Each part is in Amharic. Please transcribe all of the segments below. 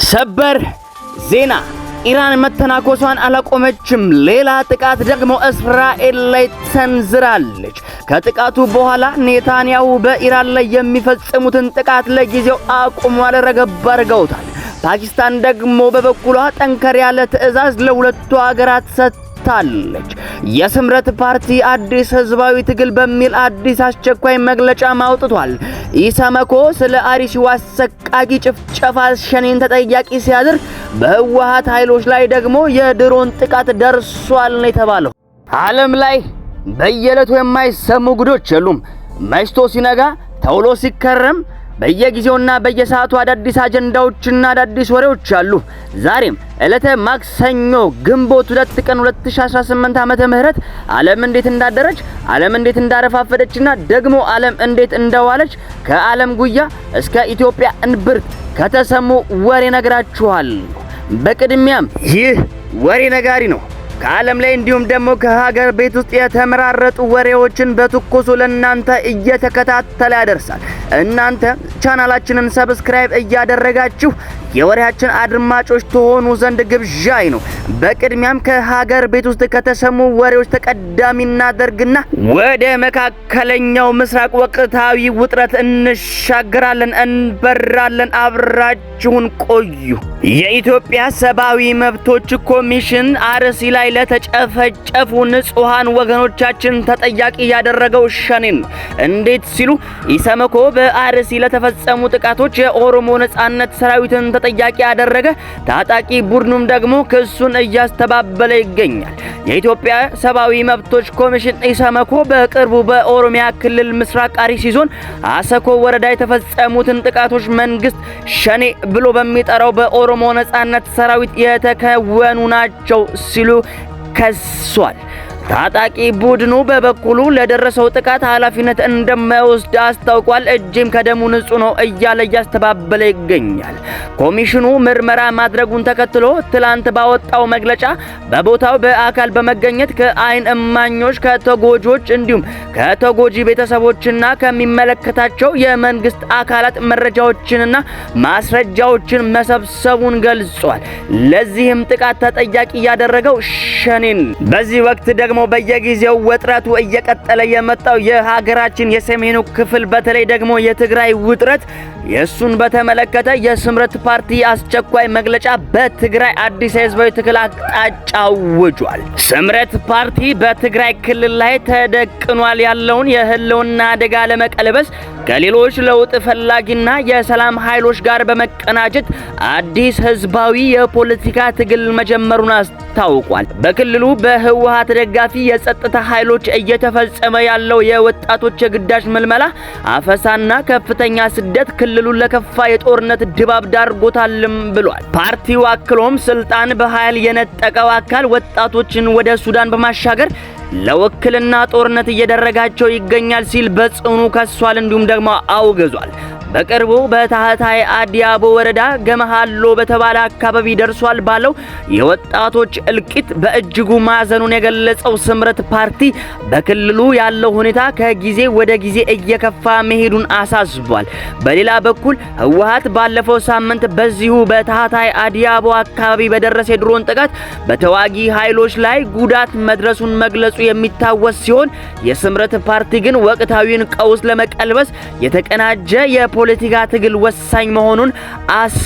ሰበር ዜና ኢራን መተናኮሷን አላቆመችም። ሌላ ጥቃት ደግሞ እስራኤል ላይ ተንዝራለች። ከጥቃቱ በኋላ ኔታንያሁ በኢራን ላይ የሚፈጽሙትን ጥቃት ለጊዜው አቁሟል፣ ረገብ አድርገውታል። ፓኪስታን ደግሞ በበኩሏ ጠንከር ያለ ትዕዛዝ ለሁለቱ ሀገራት ሰጥታለች። የስምረት ፓርቲ አዲስ ህዝባዊ ትግል በሚል አዲስ አስቸኳይ መግለጫ አውጥቷል። ኢሰመኮ ስለ አርሲው አሰቃቂ ጭፍጨፋ ሸኔን ተጠያቂ ሲያደርግ በህወሓት ኃይሎች ላይ ደግሞ የድሮን ጥቃት ደርሷል ነው የተባለው። ዓለም ላይ በየዕለቱ የማይሰሙ ጉዶች የሉም። መሽቶ ሲነጋ ተውሎ ሲከረም በየጊዜውና በየሰዓቱ አዳዲስ አጀንዳዎችና አዳዲስ ወሬዎች አሉ። ዛሬም ዕለተ ማክሰኞ ግንቦት 2 ቀን 2018 ዓመተ ምህረት ዓለም እንዴት እንዳደረች፣ ዓለም እንዴት እንዳረፋፈደችና ደግሞ ዓለም እንዴት እንደዋለች ከዓለም ጉያ እስከ ኢትዮጵያ እንብርት ከተሰሙ ወሬ ነግራችኋል። በቅድሚያም ይህ ወሬ ነጋሪ ነው። ከዓለም ላይ እንዲሁም ደግሞ ከሀገር ቤት ውስጥ የተመራረጡ ወሬዎችን በትኩሱ ለእናንተ እየተከታተለ ያደርሳል። እናንተ ቻናላችንን ሰብስክራይብ እያደረጋችሁ የወሬያችን አድማጮች ተሆኑ ዘንድ ግብዣይ ነው። በቅድሚያም ከሀገር ቤት ውስጥ ከተሰሙ ወሬዎች ተቀዳሚ እናደርግና ወደ መካከለኛው ምስራቅ ወቅታዊ ውጥረት እንሻገራለን፣ እንበራለን። አብራችሁን ቆዩ። የኢትዮጵያ ሰብአዊ መብቶች ኮሚሽን አርሲ ላይ ለተጨፈጨፉ ንጹሃን ወገኖቻችን ተጠያቂ ያደረገው ሸኔን እንዴት ሲሉ ኢሰመኮ በአርሲ ለተፈጸሙ ጥቃቶች የኦሮሞ ነጻነት ሰራዊትን ተጠያቂ ያደረገ፣ ታጣቂ ቡድኑም ደግሞ ክሱን እያስተባበለ ይገኛል። የኢትዮጵያ ሰብአዊ መብቶች ኮሚሽን ኢሰመኮ በቅርቡ በኦሮሚያ ክልል ምስራቅ አርሲ ዞን አሰኮ ወረዳ የተፈጸሙትን ጥቃቶች መንግስት ሸኔ ብሎ በሚጠራው በኦሮሞ ነጻነት ሰራዊት የተከወኑ ናቸው ሲሉ ከሷል። ታጣቂ ቡድኑ በበኩሉ ለደረሰው ጥቃት ኃላፊነት እንደማይወስድ አስታውቋል። እጅም ከደሙ ንጹህ ነው እያለ እያስተባበለ ይገኛል። ኮሚሽኑ ምርመራ ማድረጉን ተከትሎ ትላንት ባወጣው መግለጫ በቦታው በአካል በመገኘት ከአይን እማኞች፣ ከተጎጆች እንዲሁም ከተጎጂ ቤተሰቦችና ከሚመለከታቸው የመንግስት አካላት መረጃዎችንና ማስረጃዎችን መሰብሰቡን ገልጿል። ለዚህም ጥቃት ተጠያቂ ያደረገው ሸኔን። በዚህ ወቅት ደግሞ በየጊዜው ወጥረቱ እየቀጠለ የመጣው የሀገራችን የሰሜኑ ክፍል በተለይ ደግሞ የትግራይ ውጥረት የሱን በተመለከተ የስምረት ፓርቲ አስቸኳይ መግለጫ በትግራይ አዲስ ህዝባዊ ትግል አቅጣጫ አውጇል። ስምረት ፓርቲ በትግራይ ክልል ላይ ተደቅኗል ያለውን የህልውና አደጋ ለመቀልበስ ከሌሎች ለውጥ ፈላጊና የሰላም ኃይሎች ጋር በመቀናጀት አዲስ ህዝባዊ የፖለቲካ ትግል መጀመሩን አስታውቋል። በክልሉ በህወሓት ደጋፊ የጸጥታ ኃይሎች እየተፈጸመ ያለው የወጣቶች የግዳጅ ምልመላ፣ አፈሳና ከፍተኛ ስደት ክልሉን ለከፋ የጦርነት ድባብ ዳርጎታልም ብሏል። ፓርቲው አክሎም ስልጣን በኃይል የነጠቀው አካል ወጣቶችን ወደ ሱዳን በማሻገር ለውክልና ጦርነት እየደረጋቸው ይገኛል ሲል በጽኑ ከሷል። እንዲሁም ደግሞ አውግዟል። በቅርቡ በታህታይ አዲያቦ ወረዳ ገመሃሎ በተባለ አካባቢ ደርሷል ባለው የወጣቶች እልቂት በእጅጉ ማዘኑን የገለጸው ስምረት ፓርቲ በክልሉ ያለው ሁኔታ ከጊዜ ወደ ጊዜ እየከፋ መሄዱን አሳስቧል። በሌላ በኩል ህወሓት ባለፈው ሳምንት በዚሁ በታህታይ አዲያቦ አካባቢ በደረሰ የድሮን ጥቃት በተዋጊ ኃይሎች ላይ ጉዳት መድረሱን መግለጹ የሚታወስ ሲሆን የስምረት ፓርቲ ግን ወቅታዊውን ቀውስ ለመቀልበስ የተቀናጀ የፖለቲካ ትግል ወሳኝ መሆኑን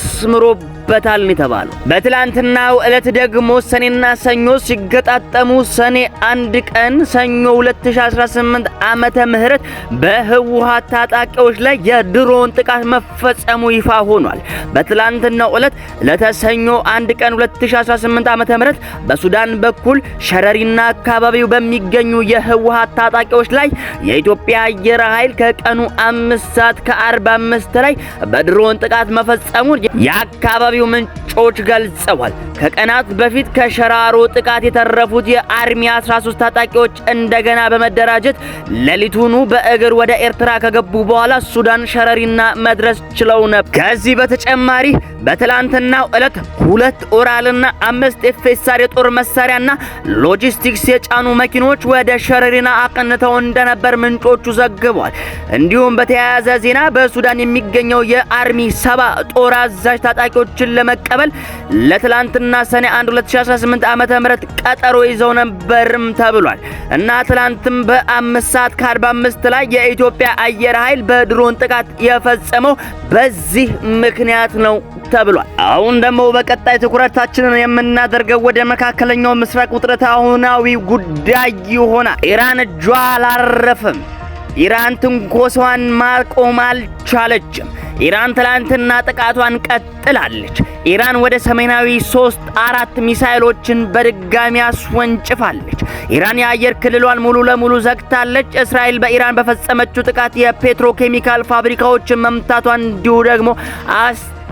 አስምሮበታል የተባለው። በትላንትናው ዕለት ደግሞ ሰኔና ሰኞ ሲገጣጠሙ ሰኔ 1 ቀን ሰኞ 2018 ዓመተ ምህረት በህወሓት ታጣቂዎች ላይ የድሮን ጥቃት መፈጸሙ ይፋ ሆኗል። በትላንትናው ዕለት ለተሰኞ 1 ቀን 2018 ዓመተ ምህረት በሱዳን በኩል ሸረሪና አካባቢው በሚገኙ የህወሓት ታጣቂዎች ላይ የኢትዮጵያ አየር ኃይል ከቀኑ 5 ሰዓት ከ45 ላይ በድሮን ጥቃት መፈጸሙን የአካባቢው ምንጮች ምንጮች ገልጸዋል። ከቀናት በፊት ከሸራሮ ጥቃት የተረፉት የአርሚ 13 ታጣቂዎች እንደገና በመደራጀት ሌሊቱኑ በእግር ወደ ኤርትራ ከገቡ በኋላ ሱዳን ሸረሪና መድረስ ችለው ነበር። ከዚህ በተጨማሪ በትላንትናው ዕለት 2 ኦራልና 5 ኤፌሳር የጦር መሳሪያና ሎጂስቲክስ የጫኑ መኪኖች ወደ ሸረሪና አቅንተው እንደነበር ምንጮቹ ዘግበዋል። እንዲሁም በተያያዘ ዜና በሱዳን የሚገኘው የአርሚ 7 ጦር አዛዥ ታጣቂዎችን ለመቀበል ለትላንትና ሰኔ 1 2018 ዓመተ ምህረት ቀጠሮ ይዘው ነበርም ተብሏል እና ትላንትም በ5:45 ላይ የኢትዮጵያ አየር ኃይል በድሮን ጥቃት የፈጸመው በዚህ ምክንያት ነው ተብሏል። አሁን ደግሞ በቀጣይ ትኩረታችንን የምናደርገው ወደ መካከለኛው ምስራቅ ውጥረት አሁናዊ ጉዳይ ይሆናል። ኢራን እጇ አላረፈም። ኢራን ትንኮሳዋን ማቆም አልቻለችም። ኢራን ትላንትና ጥቃቷን ቀጥላለች። ኢራን ወደ ሰሜናዊ 3-4 ሚሳኤሎችን በድጋሚ አስወንጭፋለች። ኢራን የአየር ክልሏን ሙሉ ለሙሉ ዘግታለች። እስራኤል በኢራን በፈጸመችው ጥቃት የፔትሮኬሚካል ፋብሪካዎችን መምታቷን እንዲሁ ደግሞ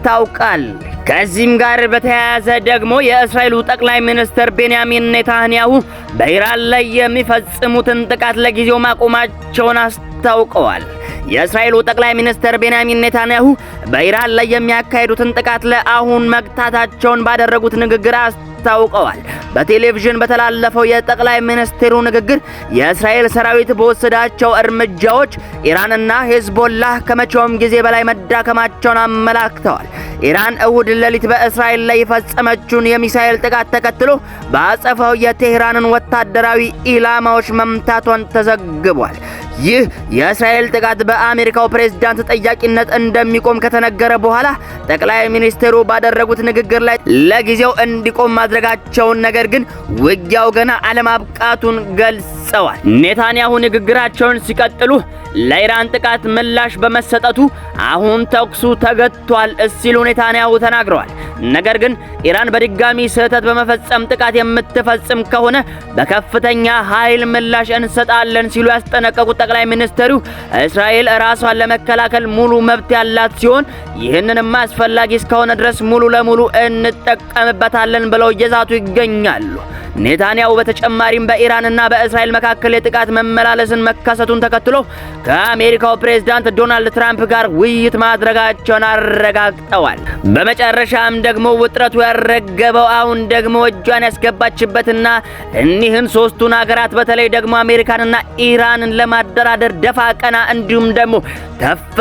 ታውቃለች። ከዚህም ጋር በተያያዘ ደግሞ የእስራኤሉ ጠቅላይ ሚኒስትር ቤንያሚን ኔታንያሁ በኢራን ላይ የሚፈጽሙትን ጥቃት ለጊዜው ማቆማቸውን አስታውቀዋል። የእስራኤሉ ጠቅላይ ሚኒስትር ቤንያሚን ኔታንያሁ በኢራን ላይ የሚያካሂዱትን ጥቃት ለአሁን መግታታቸውን ባደረጉት ንግግር አስታውቀዋል። በቴሌቪዥን በተላለፈው የጠቅላይ ሚኒስትሩ ንግግር የእስራኤል ሰራዊት በወሰዳቸው እርምጃዎች ኢራንና ሄዝቦላህ ከመቼውም ጊዜ በላይ መዳከማቸውን አመላክተዋል። ኢራን እሁድ ሌሊት በእስራኤል ላይ የፈጸመችውን የሚሳኤል ጥቃት ተከትሎ በአጸፋው የቴህራንን ወታደራዊ ኢላማዎች መምታቷን ተዘግቧል። ይህ የእስራኤል ጥቃት በአሜሪካው ፕሬዝዳንት ተጠያቂነት እንደሚቆም ከተነገረ በኋላ ጠቅላይ ሚኒስትሩ ባደረጉት ንግግር ላይ ለጊዜው እንዲቆም ማድረጋቸውን፣ ነገር ግን ውጊያው ገና አለማብቃቱን ገልጸዋል። ኔታንያሁ ንግግራቸውን ሲቀጥሉ ለኢራን ጥቃት ምላሽ በመሰጠቱ አሁን ተኩሱ ተገቷል ሲሉ ኔታንያሁ ተናግረዋል። ነገር ግን ኢራን በድጋሚ ስህተት በመፈጸም ጥቃት የምትፈጽም ከሆነ በከፍተኛ ኃይል ምላሽ እንሰጣለን ሲሉ ያስጠነቀቁት ጠቅላይ ሚኒስትሩ እስራኤል ራሷን ለመከላከል ሙሉ መብት ያላት ሲሆን ይህንንም አስፈላጊ እስከሆነ ድረስ ሙሉ ለሙሉ እንጠቀምበታለን ብለው እየዛቱ ይገኛሉ። ኔታንያሁ በተጨማሪም በኢራንና በእስራኤል መካከል የጥቃት መመላለስን መከሰቱን ተከትሎ ከአሜሪካው ፕሬዝዳንት ዶናልድ ትራምፕ ጋር ውይይት ማድረጋቸውን አረጋግጠዋል። በመጨረሻም ደግሞ ውጥረቱ ያረገበው አሁን ደግሞ እጇን ያስገባችበትና እኒህን ሶስቱን ሀገራት በተለይ ደግሞ አሜሪካንና ኢራንን ለማደራደር ደፋ ቀና እንዲሁም ደግሞ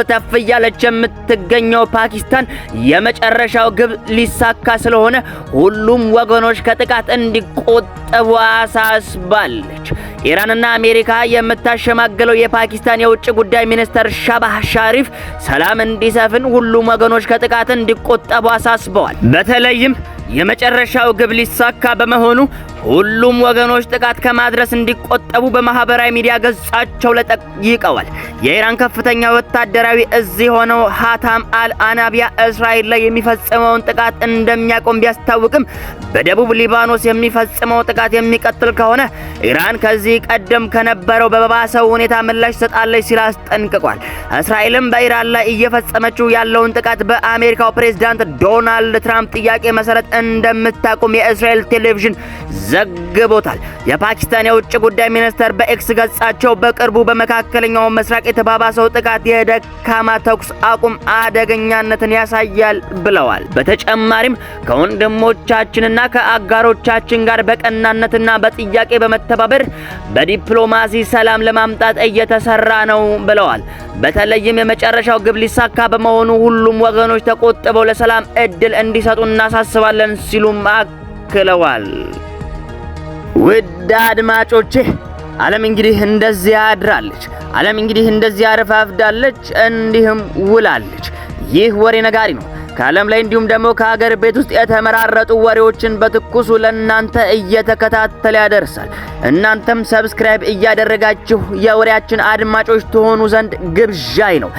ተፍ እያለች የምትገኘው ፓኪስታን የመጨረሻው ግብ ሊሳካ ስለሆነ ሁሉም ወገኖች ከጥቃት እንዲቆጠቡ አሳስባለች። ኢራንና አሜሪካ የምታሸማግለው የፓኪስታን የውጭ ጉዳይ ሚኒስትር ሻባህ ሻሪፍ ሰላም እንዲሰፍን ሁሉም ወገኖች ከጥቃት እንዲቆጠቡ አሳስበዋል። በተለይም የመጨረሻው ግብ ሊሳካ በመሆኑ ሁሉም ወገኖች ጥቃት ከማድረስ እንዲቆጠቡ በማህበራዊ ሚዲያ ገጻቸው ላይ ጠይቀዋል። የኢራን ከፍተኛ ወታደራዊ እዝ የሆነው ሃታም አልአናቢያ እስራኤል ላይ የሚፈጽመውን ጥቃት እንደሚያቆም ቢያስታውቅም በደቡብ ሊባኖስ የሚፈጽመው ጥቃት የሚቀጥል ከሆነ ኢራን ከዚህ ቀደም ከነበረው በባሰው ሁኔታ ምላሽ ሰጣለች ሲል አስጠንቅቋል። እስራኤልም በኢራን ላይ እየፈጸመችው ያለውን ጥቃት በአሜሪካው ፕሬዝዳንት ዶናልድ ትራምፕ ጥያቄ መሰረት እንደምታቆም የእስራኤል ቴሌቪዥን ዘግቦታል። የፓኪስታን የውጭ ጉዳይ ሚኒስትር በኤክስ ገጻቸው በቅርቡ በመካከለኛው ምስራቅ የተባባሰው ጥቃት የደካማ ተኩስ አቁም አደገኛነትን ያሳያል ብለዋል። በተጨማሪም ከወንድሞቻችንና ከአጋሮቻችን ጋር በቀናነትና በጥያቄ በመተባበር በዲፕሎማሲ ሰላም ለማምጣት እየተሰራ ነው ብለዋል። በተለይም የመጨረሻው ግብ ሊሳካ በመሆኑ ሁሉም ወገኖች ተቆጥበው ለሰላም እድል እንዲሰጡ እናሳስባለን ሲሉም አክለዋል። ውድ አድማጮቼ ዓለም እንግዲህ እንደዚህ አድራለች። ዓለም እንግዲህ እንደዚህ አረፋፍዳለች፣ እንዲህም ውላለች። ይህ ወሬ ነጋሪ ነው። ከዓለም ላይ እንዲሁም ደግሞ ከሀገር ቤት ውስጥ የተመራረጡ ወሬዎችን በትኩሱ ለእናንተ እየተከታተለ ያደርሳል። እናንተም ሰብስክራይብ እያደረጋችሁ የወሬያችን አድማጮች ትሆኑ ዘንድ ግብዣይ ነው።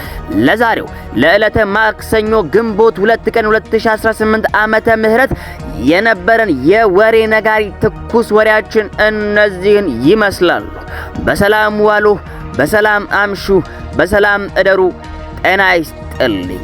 ለዛሬው ለዕለተ ማክሰኞ ግንቦት 2 ቀን 2018 ዓመተ ምህረት የነበረን የወሬ ነጋሪ ትኩስ ወሬያችን እነዚህን ይመስላሉ። በሰላም ዋሉ፣ በሰላም አምሹ፣ በሰላም እደሩ። ጤና ይስጥልኝ።